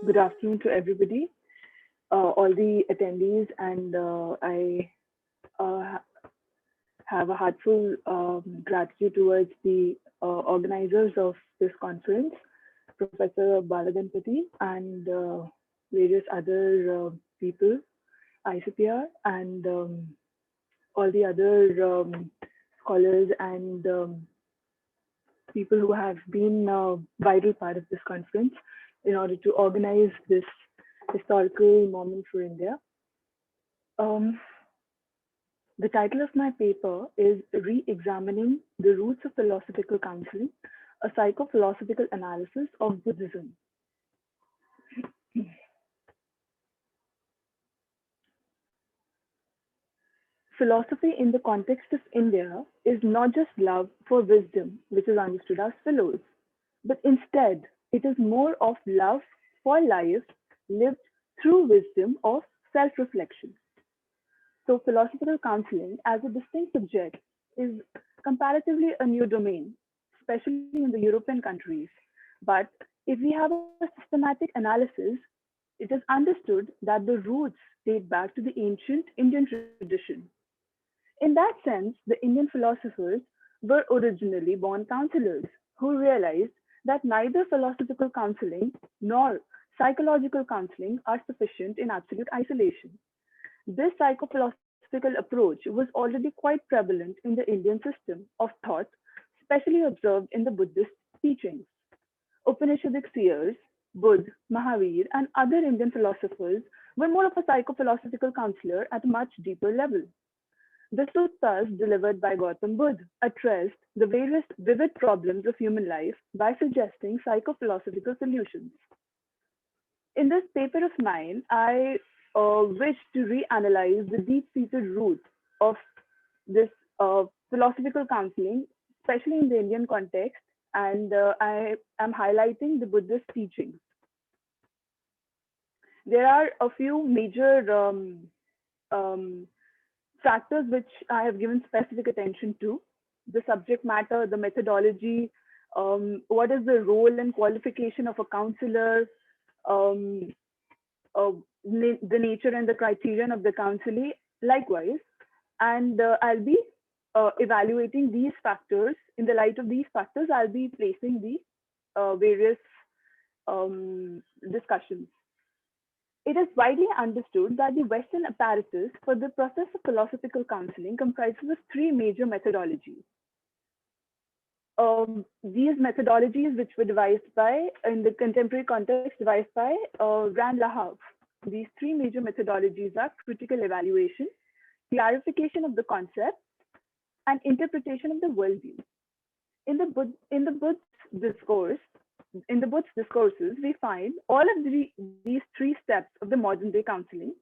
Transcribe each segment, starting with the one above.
Good afternoon to everybody, all the attendees, and I uh, have a heartful gratitude towards the organizers of this conference, Professor Balaganpati, and various other people, ICPR, and all the other scholars and people who have been a vital part of this conference in order to organize this historical moment for India. Um, the title of my paper is Re-examining the Roots of Philosophical Counseling, a Psycho-Philosophical Analysis of Buddhism. Philosophy in the context of India is not just love for wisdom, which is understood as philos, but instead it is more of love for life lived through wisdom of self-reflection. So philosophical counseling as a distinct subject is comparatively a new domain, especially in the European countries. But if we have a systematic analysis, it is understood that the roots date back to the ancient Indian tradition. In that sense, the Indian philosophers were originally born counselors who realized that neither philosophical counseling nor psychological counseling are sufficient in absolute isolation. This psychophilosophical approach was already quite prevalent in the Indian system of thought, especially observed in the Buddhist teachings. Upanishadic seers, Buddha, Mahavir, and other Indian philosophers were more of a psychophilosophical counselor at a much deeper level. The suttas delivered by Gautama Buddha addressed the various vivid problems of human life by suggesting psychophilosophical solutions. In this paper of mine, I wish to reanalyze the deep-seated roots of this philosophical counseling, especially in the Indian context, and I am highlighting the Buddhist teachings. There are a few major factors which I have given specific attention to: the subject matter, the methodology, what is the role and qualification of a counselor, um, the nature and the criterion of the counselee, likewise. And I'll be evaluating these factors. In the light of these factors, I'll be placing the various discussions. It is widely understood that the Western apparatus for the process of philosophical counseling comprises of three major methodologies. These methodologies, which were devised by, in the contemporary context, devised by Rand Lahav. These three major methodologies are critical evaluation, clarification of the concept, and interpretation of the worldview. In the Buddha's discourse, in the Buddha's discourses, we find all of these three steps of the modern day counseling.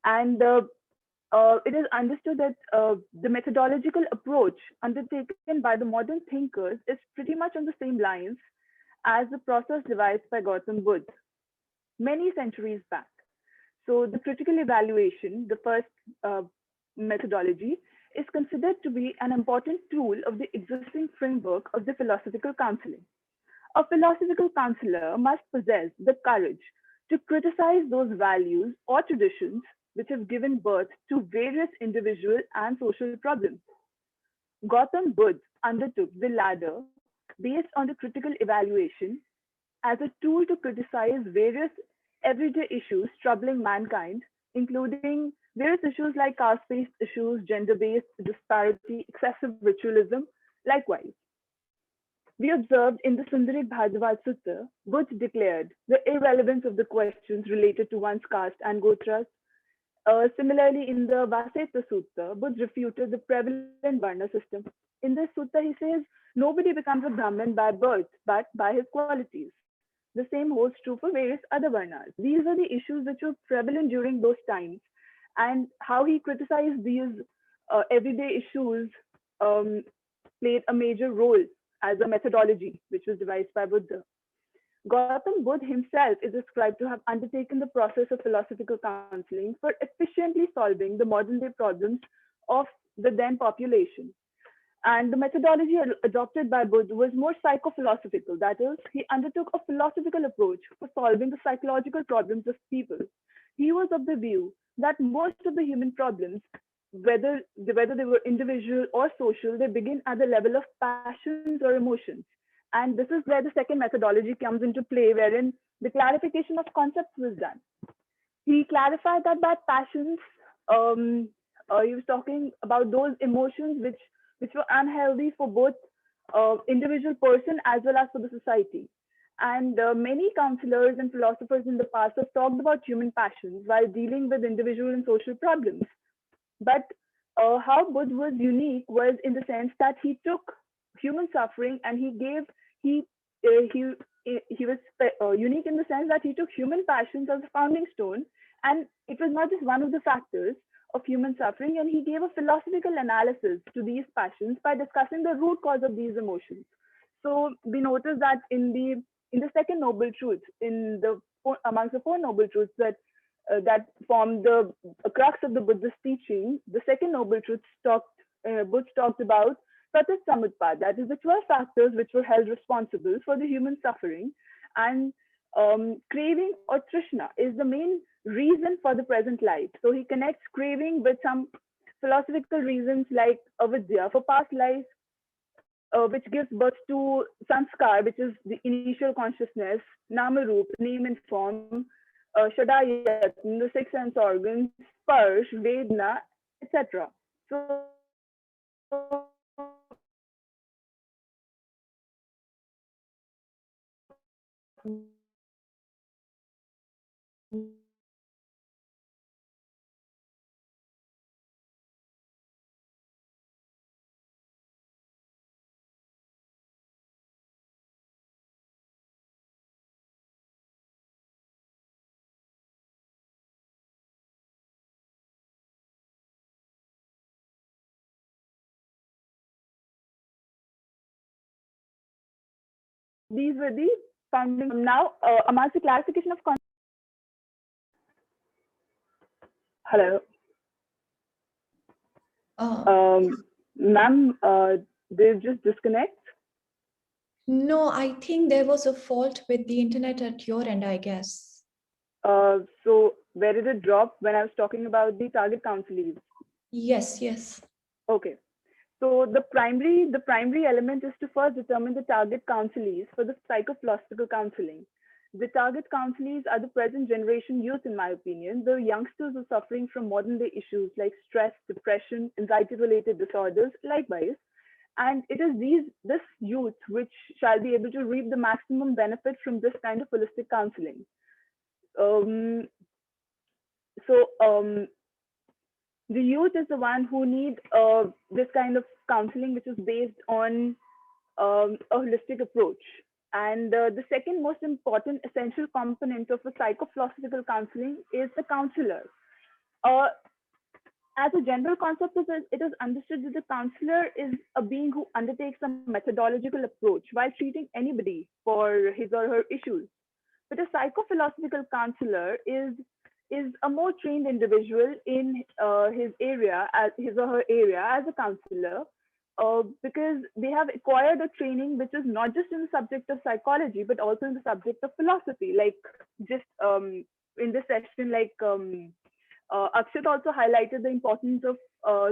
And it is understood that the methodological approach undertaken by the modern thinkers is pretty much on the same lines as the process devised by Gautama Buddha many centuries back. So the critical evaluation, the first methodology, is considered to be an important tool of the existing framework of the philosophical counseling. A philosophical counselor must possess the courage to criticize those values or traditions which have given birth to various individual and social problems. Gautama Buddha undertook the latter based on the critical evaluation as a tool to criticize various everyday issues troubling mankind, including various issues like caste-based issues, gender-based disparity, excessive ritualism, likewise. We observed in the SabbÄsava Sutta, Buddha declared the irrelevance of the questions related to one's caste and gotras. Similarly, in the Vaseta Sutta, Buddha refuted the prevalent Varna system. In this sutta, he says, nobody becomes a Brahmin by birth, but by his qualities. The same holds true for various other Varnas. These are the issues which were prevalent during those times, and how he criticized these everyday issues played a major role as a methodology which was devised by Buddha. Gautama Buddha himself is described to have undertaken the process of philosophical counseling for efficiently solving the modern day problems of the then population. And the methodology adopted by Buddha was more psychophilosophical. That is, he undertook a philosophical approach for solving the psychological problems of people. He was of the view that most of the human problems, whether they were individual or social, they begin at the level of passions or emotions. And this is where the second methodology comes into play, wherein the clarification of concepts was done. He clarified that by passions, um, he was talking about those emotions which were unhealthy for both individual person as well as for the society. And many counselors and philosophers in the past have talked about human passions while dealing with individual and social problems. But how Buddha was unique was in the sense that he took human suffering and he he he was unique in the sense that he took human passions as a founding stone, and it was not just one of the factors of human suffering, and he gave a philosophical analysis to these passions by discussing the root cause of these emotions. So we notice that in the second noble truth, in the amongst the four noble truths that form the crux of the Buddhist teaching, the second noble truth Buddha talked about Suttas Samutpad, that is the 12 factors which were held responsible for the human suffering. And craving or trishna is the main reason for the present life. So he connects craving with some philosophical reasons like avidya for past lives, which gives birth to sanskar, which is the initial consciousness, namarup, name and form, shadayatna, the six sense organs, sparsh, vedna, etc. So these were the founding. Now, amongst the clarification of hello, Uh, ma'am, did just disconnect? no, I think there was a fault with the internet at your end, I guess. So where did it drop when I was talking about the target counselees? Yes, yes. Okay. So the primary element is to first determine the target counselees for the psychophilosophical counseling. The target counselees are the present generation youth, in my opinion, the youngsters who are suffering from modern day issues like stress, depression, anxiety related disorders, likewise. And it is this youth which shall be able to reap the maximum benefit from this kind of holistic counseling. Um, so the youth is the one who need this kind of counseling, which is based on a holistic approach. And the second most important essential component of a psychophilosophical counseling is the counselor. Uh, as a general concept, it is understood that the counselor is a being who undertakes a methodological approach while treating anybody for his or her issues. But a psychophilosophical counselor is a more trained individual in his or her area as a counselor, because they have acquired a training which is not just in the subject of psychology but also in the subject of philosophy. Like just in this session, Akshat also highlighted the importance of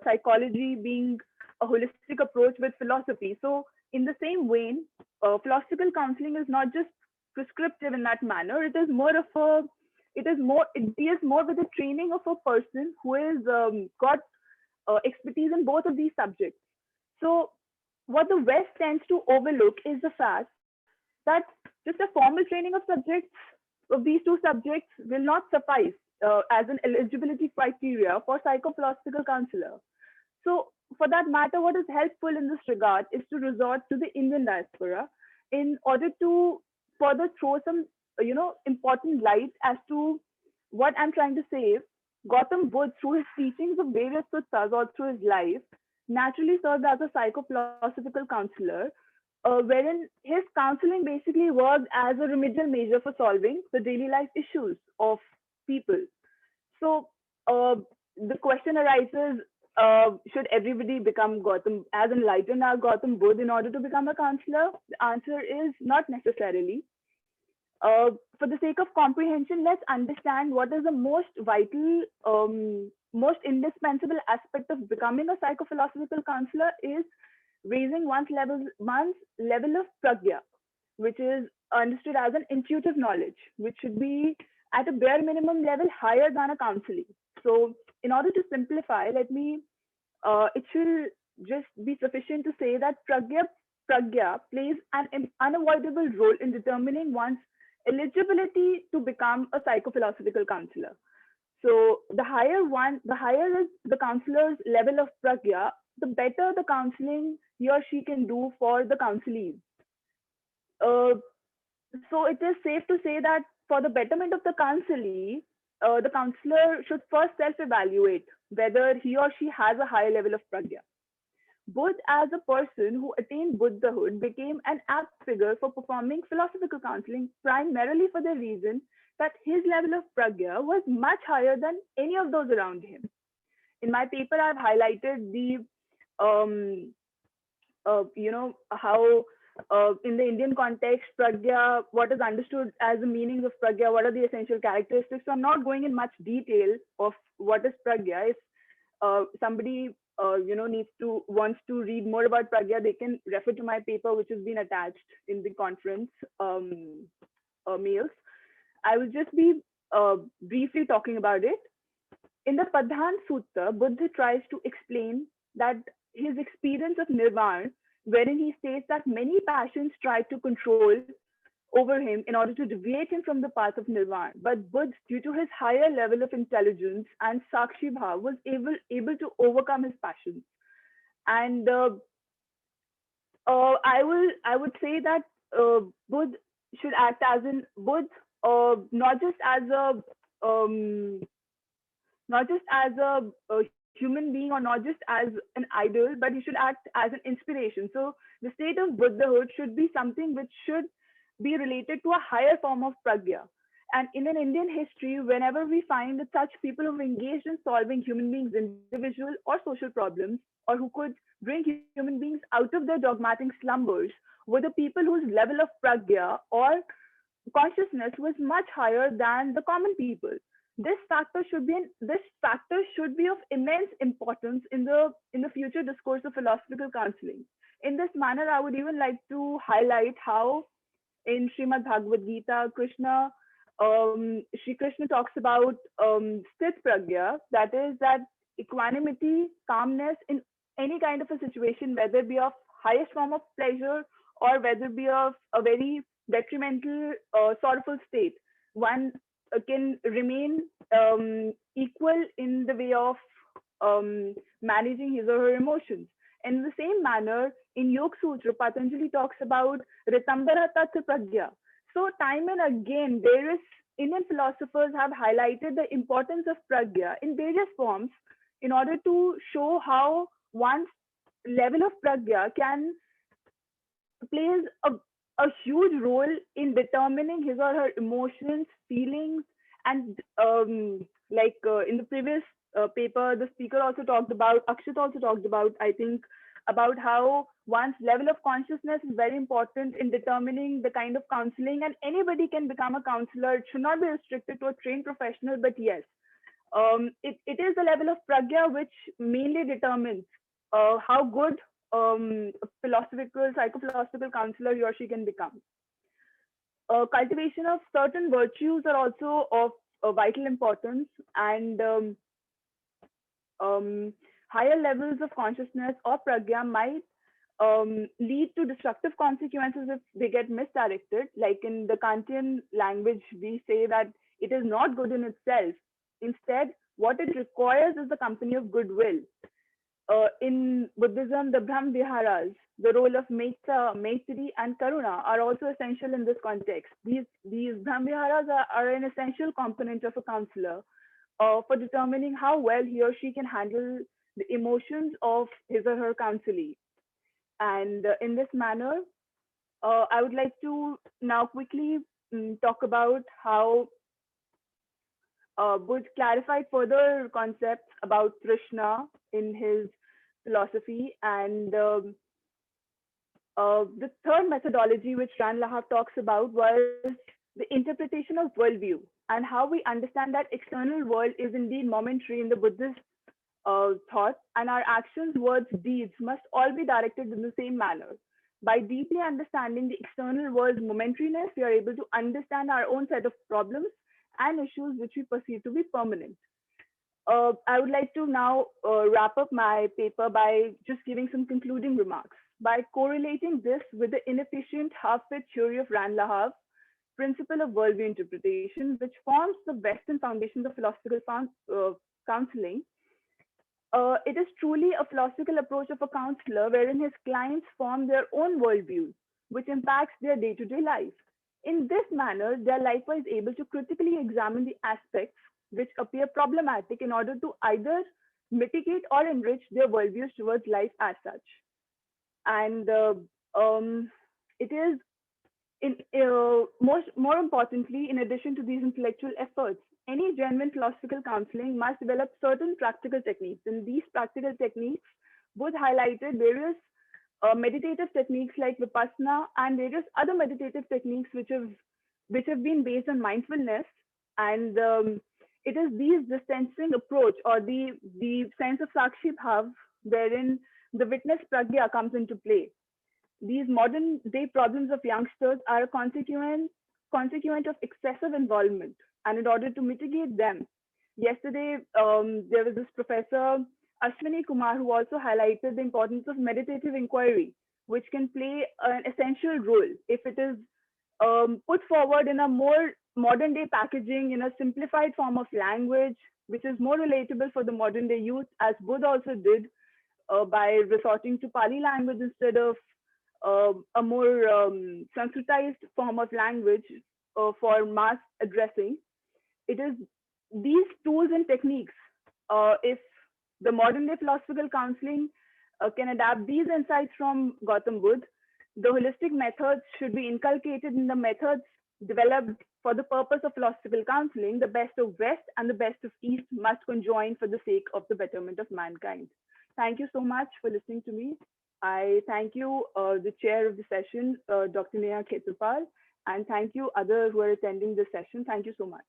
psychology being a holistic approach with philosophy. So, in the same vein, philosophical counseling is not just prescriptive in that manner. It deals more with the training of a person who has got expertise in both of these subjects. So, what the West tends to overlook is the fact that just a formal training of subjects of these two subjects will not suffice as an eligibility criteria for psychophilosophical counselor. So, for that matter, what is helpful in this regard is to resort to the Indian diaspora in order to further throw some, important light as to what I'm trying to say. Gautam Buddha, through his teachings of various suttas or through his life, naturally served as a psychophilosophical counselor, wherein his counseling basically worked as a remedial measure for solving the daily life issues of people. So the question arises, should everybody become Gautam, as enlightened as Gautam Buddha in order to become a counselor? The answer is not necessarily. For the sake of comprehension, let's understand what is the most vital, most indispensable aspect of becoming a psychophilosophical counselor is raising one's level of pragya, which is understood as an intuitive knowledge, which should be at a bare minimum level higher than a counseling. So, in order to simplify, it should just be sufficient to say that pragya plays an unavoidable role in determining one's eligibility to become a psychophilosophical counselor. So the higher is the counselor's level of pragya, the better the counseling he or she can do for the counselee. Uh, so it is safe to say that for the betterment of the counselee, the counselor should first self-evaluate whether he or she has a high level of pragya. Buddha, as a person who attained Buddhahood, became an apt figure for performing philosophical counseling primarily for the reason that his level of pragya was much higher than any of those around him. In my paper, I've highlighted um, how in the Indian context, pragya, what is understood as the meanings of pragya, what are the essential characteristics. So I'm not going in much detail of what is pragya. If somebody wants to read more about pragya, they can refer to my paper, which has been attached in the conference mails. I will just be briefly talking about it. In the Padhan Sutta, Buddha tries to explain that his experience of nirvana, wherein he states that many passions try to control over him in order to deviate him from the path of nirvana. But Buddha, due to his higher level of intelligence and sakshi bhav, was able to overcome his passions. And I would say that Buddha should act as in Buddha, not just as um, a human being or not just as an idol, but he should act as an inspiration. So the state of Buddhahood should be something which should be related to a higher form of pragya. And in an Indian history, whenever we find that such people who engaged in solving human beings' individual or social problems, or who could bring human beings out of their dogmatic slumbers, were the people whose level of pragya or consciousness was much higher than the common people. This factor should be of immense importance in the future discourse of philosophical counseling. In this manner, I would even like to highlight how in Srimad Bhagavad Gita, Shri Krishna talks about sthit pragya, that is that equanimity, calmness in any kind of a situation, whether it be of highest form of pleasure or whether it be of a very detrimental, sorrowful state. One can remain equal in the way of managing his or her emotions. In the same manner, in Yoga Sutra, Patanjali talks about Ritambara Tattva Pragya. So time and again, various Indian philosophers have highlighted the importance of pragya in various forms in order to show how one's level of pragya can plays a huge role in determining his or her emotions, feelings, and in the previous paper, the speaker also talked about, Akshat also talked about, I think, about how one's level of consciousness is very important in determining the kind of counseling, and anybody can become a counselor. It should not be restricted to a trained professional, but yes, it is the level of pragya which mainly determines how good psychophilosophical counselor he or she can become. Cultivation of certain virtues are also of vital importance, and higher levels of consciousness or pragya might lead to destructive consequences if they get misdirected. Like in the Kantian language, we say that it is not good in itself. Instead, what it requires is the company of goodwill. In Buddhism, the Brahma Viharas, the role of Metta, Maitri, and Karuna are also essential in this context. These Brahma Viharas are an essential component of a counselor for determining how well he or she can handle the emotions of his or her counselee. And in this manner, I would like to now quickly talk about how Buddha clarified further concepts about Trishna in his philosophy. And the third methodology which Ran Lahab talks about was the interpretation of worldview and how we understand that external world is indeed momentary in the Buddhist thought, and our actions, words, deeds must all be directed in the same manner. By deeply understanding the external world's momentariness, we are able to understand our own set of problems and issues which we perceive to be permanent. I would like to now wrap up my paper by just giving some concluding remarks. By correlating this with the inefficient half-wit theory of Ran Lahav's principle of worldview interpretation, which forms the Western foundations of philosophical counseling, it is truly a philosophical approach of a counselor wherein his clients form their own worldviews, which impacts their day-to-day life. In this manner, they are likewise able to critically examine the aspects which appear problematic in order to either mitigate or enrich their worldviews towards life as such. And it is more importantly, in addition to these intellectual efforts, any genuine philosophical counseling must develop certain practical techniques. And these practical techniques both highlighted various meditative techniques like vipassana and various other meditative techniques which have been based on mindfulness. And it is these distancing approach or the sense of sakshi bhav wherein the witness pragya comes into play. These modern day problems of youngsters are a consequent of excessive involvement. And in order to mitigate them, yesterday there was this professor, Ashwini Kumar, who also highlighted the importance of meditative inquiry, which can play an essential role if it is put forward in a more modern day packaging, in a simplified form of language, which is more relatable for the modern day youth, as Buddha also did by resorting to Pali language instead of a more Sanskritized form of language for mass addressing. It is these tools and techniques, if the modern day philosophical counseling can adapt these insights from Gautam Buddha, the holistic methods should be inculcated in the methods developed for the purpose of philosophical counseling. The best of West and the best of East must conjoin for the sake of the betterment of mankind. Thank you so much for listening to me. I thank you, the chair of the session, Dr. Neha Khetrapal, and thank you others who are attending this session. Thank you so much.